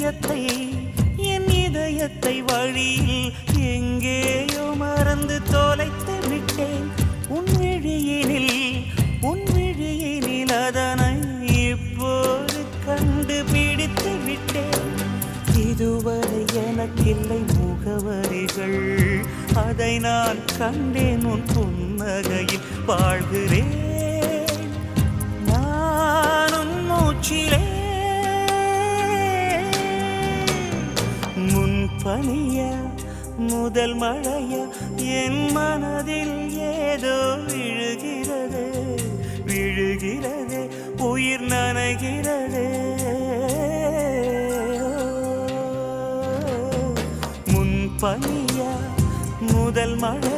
என் இதயத்தை வழியில் எங்கேயோ மறந்து தொலைத்து விட்டேன். உன் விழியினில் அதனை இப்போது கண்டுபிடித்து விட்டேன். இதுவரை எனக்கில்லை முகவரிகள், அதை நான் கண்டேன் உன் புன்னகையில். வாழ்கிறேன் நானும் மூச்சிலே. முன்பனியா முதல் மழையா என் மனதில் ஏதோ விழுகிறது, உயிர் நனைகிறது. முன்பனியா முதல் மழை